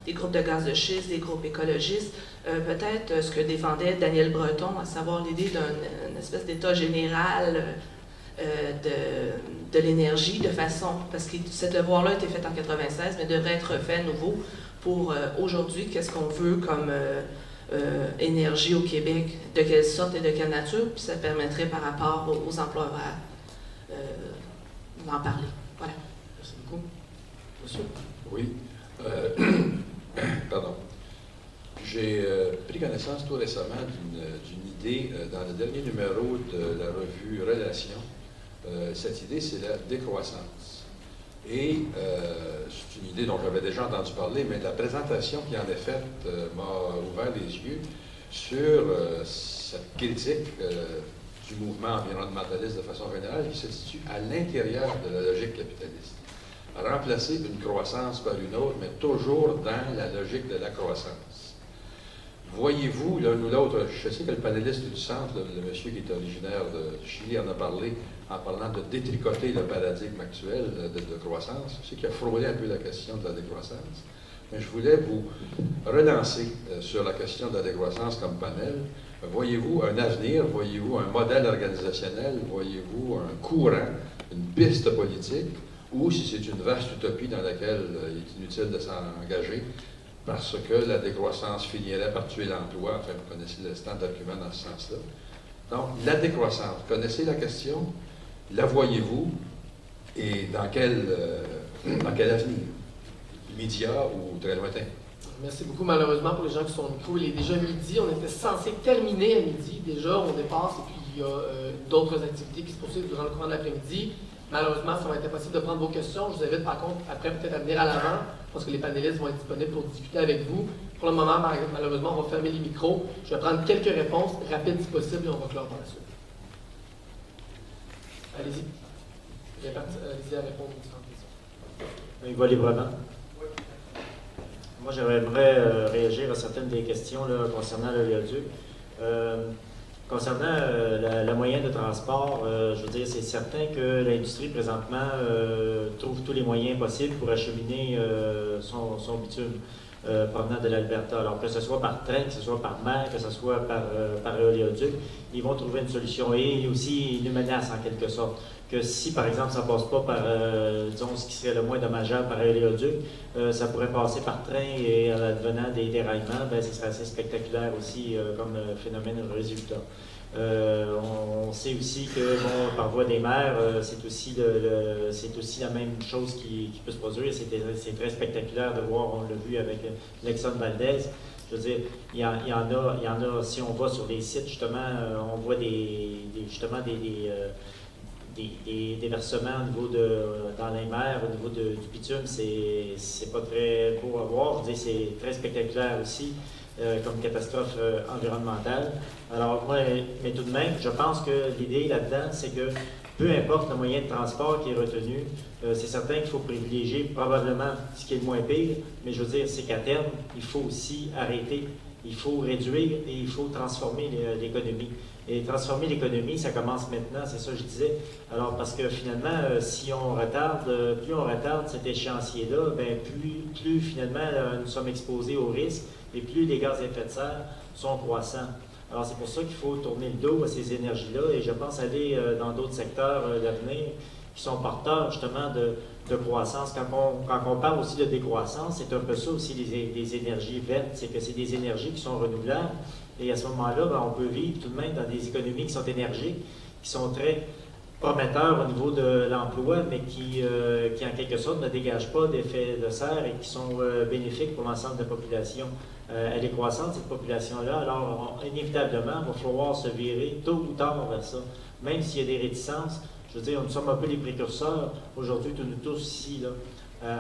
des groupes de gaz de schiste, des groupes écologistes, peut-être ce que défendait Daniel Breton, à savoir l'idée d'une espèce d'état général de l'énergie, de façon, parce que ce devoir-là a été fait en 96, mais devrait être fait à nouveau pour aujourd'hui, qu'est-ce qu'on veut comme énergie au Québec, de quelle sorte et de quelle nature, puis ça permettrait par rapport aux emplois d'en parler. Voilà. Merci beaucoup. Monsieur? Oui. Pardon. J'ai pris connaissance tout récemment d'une idée dans le dernier numéro de la revue Relations. Cette idée, c'est la décroissance. Et c'est une idée dont j'avais déjà entendu parler, mais la présentation qui en est faite m'a ouvert les yeux sur cette critique du mouvement environnementaliste de façon générale qui se situe à l'intérieur de la logique capitaliste. Remplacer une croissance par une autre, mais toujours dans la logique de la croissance. Voyez-vous, l'un ou l'autre, je sais que le panéliste du centre, le monsieur qui est originaire de Chili, en a parlé en parlant de détricoter le paradigme actuel de croissance. Je sais qu'il a frôlé un peu la question de la décroissance, mais je voulais vous relancer sur la question de la décroissance comme panel. Voyez-vous un avenir, voyez-vous un modèle organisationnel, voyez-vous un courant, une piste politique, ou si c'est une vaste utopie dans laquelle il est inutile de s'engager, parce que la décroissance finirait par tuer l'emploi. Enfin, vous connaissez le stand d'argument dans ce sens-là. Donc, la décroissance, connaissez la question, la voyez-vous, et dans quel avenir? Immédiat ou très lointain? Merci beaucoup. Malheureusement, pour les gens qui sont au micro, il est déjà midi. On était censé terminer à midi. Déjà, on dépasse, et puis il y a d'autres activités qui se poursuivent durant le courant de l'après-midi. Malheureusement, ça va être impossible de prendre vos questions. Je vous invite par contre, après, peut-être à venir à l'avant, parce que les panélistes vont être disponibles pour discuter avec vous. Pour le moment, malheureusement, on va fermer les micros. Je vais prendre quelques réponses rapides si possible et on va clore par la suite. Allez-y. Allez-y à répondre aux différentes questions. Il va librement. Moi, j'aimerais réagir à certaines des questions là, concernant l'oléoduc. Concernant la moyenne de transport, je veux dire, c'est certain que l'industrie, présentement, trouve tous les moyens possibles pour acheminer son bitume provenant de l'Alberta. Alors, que ce soit par train, que ce soit par mer, que ce soit par oléoduc, ils vont trouver une solution. Et aussi, ils nous menacent en quelque sorte que si, par exemple, ça ne passe pas par, disons, ce qui serait le moins dommageable par oléoduc, ça pourrait passer par train et en advenant des déraillements, ben, ce serait assez spectaculaire aussi comme phénomène résultat. On sait aussi que, bon, par voie des mers, c'est aussi la même chose qui peut se produire. C'est très spectaculaire de voir, on l'a vu avec l'Exxon Valdez. Je veux dire, il y en a, si on va sur les sites, justement, on voit des versements au niveau dans les mers, au niveau du bitume, c'est pas très beau à voir. Je veux dire, c'est très spectaculaire aussi comme catastrophe environnementale. Alors, moi, mais tout de même, je pense que l'idée là-dedans, c'est que peu importe le moyen de transport qui est retenu, c'est certain qu'il faut privilégier probablement ce qui est le moins pire, mais je veux dire, c'est qu'à terme, il faut aussi arrêter, il faut réduire et il faut transformer l'économie. Et transformer l'économie, ça commence maintenant, c'est ça que je disais. Alors, parce que finalement, si on retarde, plus on retarde cet échéancier-là, ben, plus finalement nous sommes exposés aux risques et plus les gaz à effet de serre sont croissants. Alors, c'est pour ça qu'il faut tourner le dos à ces énergies-là et je pense aller dans d'autres secteurs d'avenir qui sont porteurs justement de croissance. Quand on parle aussi de décroissance, c'est un peu ça aussi des énergies vertes, c'est que c'est des énergies qui sont renouvelables. Et à ce moment-là, ben, on peut vivre tout de même dans des économies qui sont énergiques, qui sont très prometteurs au niveau de l'emploi, mais qui en quelque sorte ne dégagent pas d'effet de serre et qui sont bénéfiques pour l'ensemble de la population. Elle est croissante, cette population-là, alors inévitablement, il va falloir se virer tôt ou tard vers ça. Même s'il y a des réticences, je veux dire, nous sommes un peu les précurseurs, aujourd'hui, nous tous ici, là,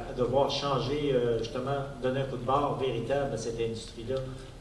à devoir changer, justement, donner un coup de barre véritable à cette industrie-là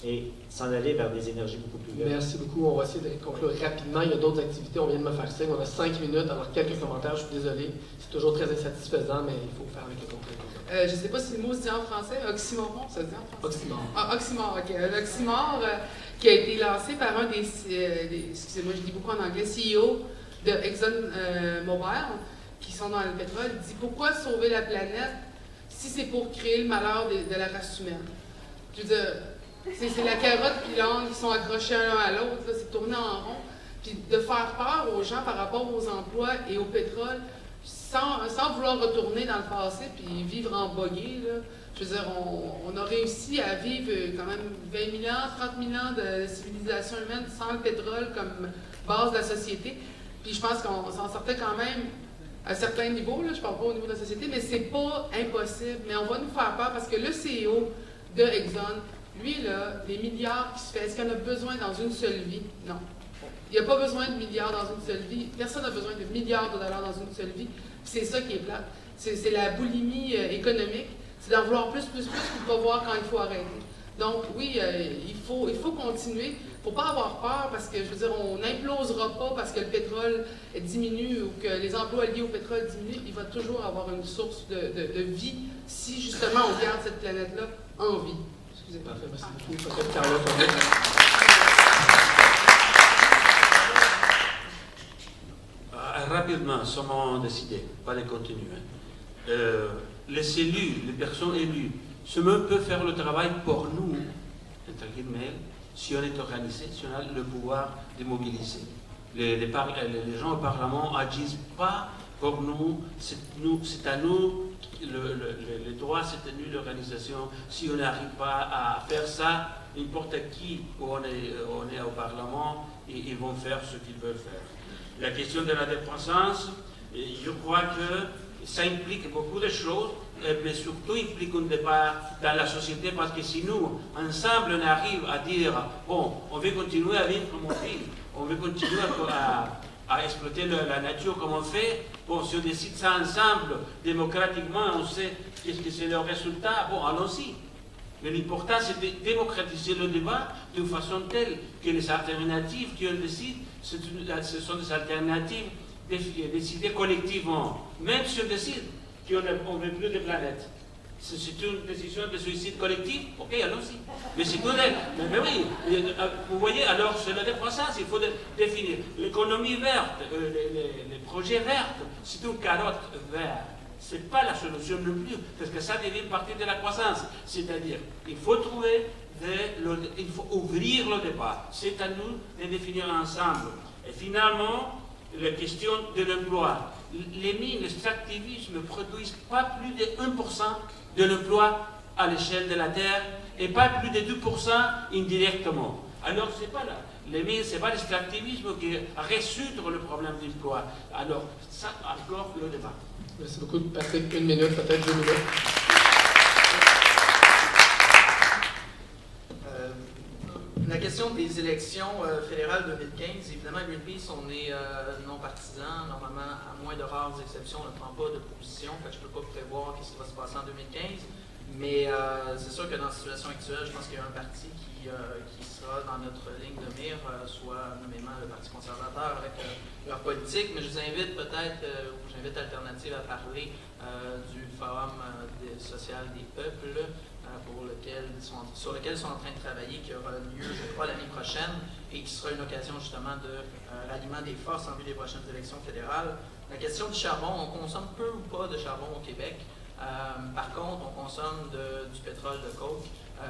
et s'en aller vers des énergies beaucoup plus vertes. Merci beaucoup. On va essayer de conclure rapidement. Il y a d'autres activités, on vient de me faire signe. On a 5 minutes, alors quelques commentaires, je suis désolé. C'est toujours très insatisfaisant, mais il faut faire avec le concret. Je ne sais pas si le mot se dit en français. Oxymoron, ça se dit en français? Oxymore. Ah, oxymore, OK. Un oxymore qui a été lancé par un des excusez-moi, je dis beaucoup en anglais, CEO de ExxonMobil, qui sont dans le pétrole. Il dit « Pourquoi sauver la planète si c'est pour créer le malheur de la race humaine. Je veux dire, c'est la carotte et l'âne qui sont accrochés l'un à l'autre, c'est tourné en rond. Puis de faire peur aux gens par rapport aux emplois et au pétrole, sans vouloir retourner dans le passé puis vivre en bogué, là. Je veux dire, on a réussi à vivre quand même 20 000 ans, 30 000 ans de civilisation humaine sans le pétrole comme base de la société. Puis je pense qu'on s'en sortait quand même à certains niveaux, là, je ne parle pas au niveau de la société, mais c'est pas impossible. Mais on va nous faire peur parce que le CEO de Exxon, lui, là, les milliards qui se fait, est-ce qu'il en a besoin dans une seule vie? Non. Il n'y a pas besoin de milliards dans une seule vie. Personne n'a besoin de milliards de dollars dans une seule vie. C'est ça qui est plate. C'est la boulimie économique. C'est d'en vouloir plus, puis de ne pas voir quand il faut arrêter. Donc, oui, il faut continuer. Il ne faut pas avoir peur parce que, je veux dire, on n'implosera pas parce que le pétrole diminue ou que les emplois liés au pétrole diminuent. Il va toujours avoir une source de vie si, justement, on garde cette planète-là en vie. Excusez-moi. Merci beaucoup. Peut-être Carlos. Rapidement, comment décider, pas les continuer. Les élus, les personnes élues, seulement peuvent faire le travail pour nous, entre guillemets, si on est organisé, si on a le pouvoir de mobiliser. Les gens au Parlement n'agissent pas pour nous, c'est à nous, le droit, c'est à nous l'organisation. Si on n'arrive pas à faire ça, n'importe qui où on est au Parlement, ils vont faire ce qu'ils veulent faire. La question de la décroissance, je crois que ça implique beaucoup de choses, mais surtout implique un débat dans la société, parce que si nous, ensemble, on arrive à dire, bon, on veut continuer à vivre comme on vit, on veut continuer à exploiter la nature comme on fait, bon, si on décide ça ensemble, démocratiquement, on sait qu'est-ce que c'est le résultat, bon, allons-y. Mais l'important, c'est de démocratiser le débat d'une façon telle que les alternatives qu'on décide, ce sont des alternatives décidées collectivement. Même si on décide qu'on ne veut plus de planète. C'est une décision de suicide collectif, ok, allons-y. Mais c'est tout. Mais oui, vous voyez, alors c'est la décroissance, il faut définir. L'économie verte, les projets verts, c'est une carotte verte. Ce n'est pas la solution non plus, parce que ça devient partie de la croissance. C'est-à-dire, il faut trouver, il faut ouvrir le débat. C'est à nous de définir ensemble. Et finalement, la question de l'emploi. Les mines extractivistes ne produisent pas plus de 1% de l'emploi à l'échelle de la Terre et pas plus de 2% indirectement. Alors, c'est pas là. Les mines, ce n'est pas l'extractivisme qui résout le problème d'emploi. Alors, ça, encore le débat. Merci beaucoup, Patrick. 1 minute, peut-être 2 minutes. La question des élections fédérales 2015, évidemment, Greenpeace, on est non partisan. Normalement, à moins de rares exceptions, on ne prend pas de position. Fait que je ne peux pas prévoir ce qui va se passer en 2015. Mais c'est sûr que dans la situation actuelle, je pense qu'il y a un parti qui sera dans notre ligne de mire, soit nommément le Parti conservateur avec leur politique. Mais je vous invite peut-être, ou j'invite Alternative à parler du Forum social des peuples, sur lequel ils sont en train de travailler, qui aura lieu, je crois, l'année prochaine, et qui sera une occasion justement de ralliement des forces en vue des prochaines élections fédérales. La question du charbon, on consomme peu ou pas de charbon au Québec. Par contre, on consomme du pétrole de coke,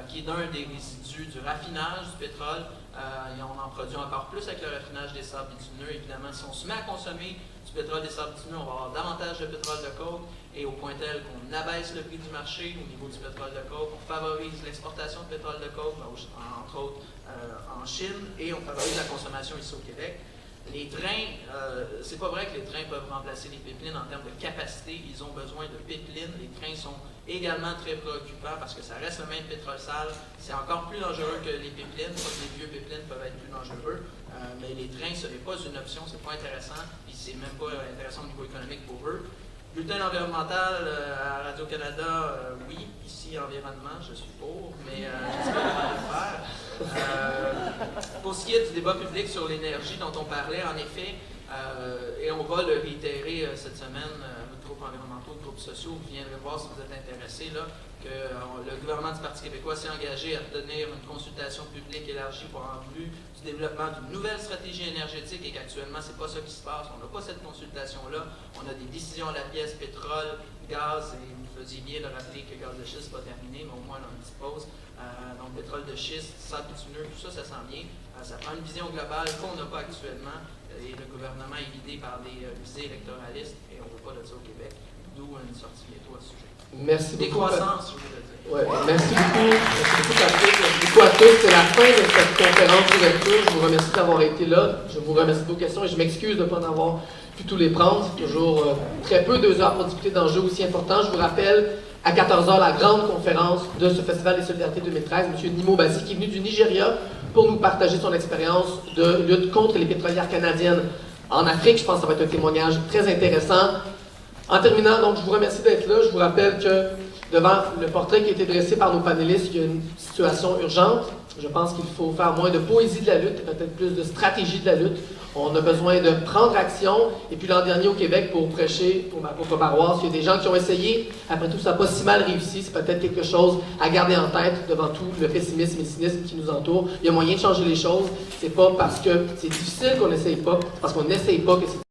qui est d'un des résidus du raffinage du pétrole. Et on en produit encore plus avec le raffinage des sables bitumineux. Évidemment, si on se met à consommer du pétrole des sables bitumineux, on va avoir davantage de pétrole de coke, et au point tel qu'on abaisse le prix du marché au niveau du pétrole de coke, on favorise l'exportation de pétrole de coke, entre autres en Chine, et on favorise la consommation ici au Québec. Les trains, c'est pas vrai que les trains peuvent remplacer les pipelines en termes de capacité. Ils ont besoin de pipelines. Les trains sont également très préoccupants parce que ça reste le même pétrole sale. C'est encore plus dangereux que les pipelines. Pas que les vieux pipelines peuvent être plus dangereux. Mais les trains, ce n'est pas une option, c'est pas intéressant. Puis c'est même pas intéressant au niveau économique pour eux. Bulletin environnemental à Radio-Canada, oui. Ici, environnement, je suis pour, mais j'espère pas le faire. Pour ce qui est du débat public sur l'énergie dont on parlait, en effet, Et on va le réitérer cette semaine, notre groupe environnemental, le groupe sociaux, vous viendrez voir si vous êtes intéressés, là, que le gouvernement du Parti québécois s'est engagé à tenir une consultation publique élargie pour en vue du développement d'une nouvelle stratégie énergétique et qu'actuellement, c'est pas ça qui se passe. On n'a pas cette consultation-là. On a des décisions à la pièce, pétrole, gaz, et vous faisiez bien de rappeler que le gaz de schiste n'est pas terminé, mais au moins on a une petite pause. Donc, pétrole de schiste, sable bitumineux, tout ça, ça s'en vient. Ça prend une vision globale qu'on n'a pas actuellement. Et le gouvernement est guidé par des visées électoralistes et on ne veut pas de ça au Québec. D'où une sortie bientôt à ce sujet. Merci beaucoup. Décroissance, je voulais dire. Ouais, merci beaucoup. Merci beaucoup, Patrick. Merci beaucoup à tous. C'est la fin de cette conférence d'ouverture. Je vous remercie d'avoir été là. Je vous remercie de vos questions et je m'excuse de ne pas en avoir pu tous les prendre. C'est toujours très peu, 2 heures pour discuter d'enjeux aussi importants. Je vous rappelle, à 14h, la grande conférence de ce Festival des Solidarités 2013, M. Nimo Bazi, qui est venu du Nigeria pour nous partager son expérience de lutte contre les pétrolières canadiennes en Afrique. Je pense que ça va être un témoignage très intéressant. En terminant, donc, je vous remercie d'être là. Je vous rappelle que devant le portrait qui a été dressé par nos panélistes, il y a une situation urgente. Je pense qu'il faut faire moins de poésie de la lutte et peut-être plus de stratégie de la lutte. On a besoin de prendre action. Et puis l'an dernier au Québec, pour prêcher pour ma propre paroisse, il y a des gens qui ont essayé. Après tout, ça n'a pas si mal réussi. C'est peut-être quelque chose à garder en tête devant tout le pessimisme et le cynisme qui nous entoure. Il y a moyen de changer les choses. C'est pas parce que c'est difficile qu'on n'essaye pas, c'est parce qu'on n'essaye pas que c'est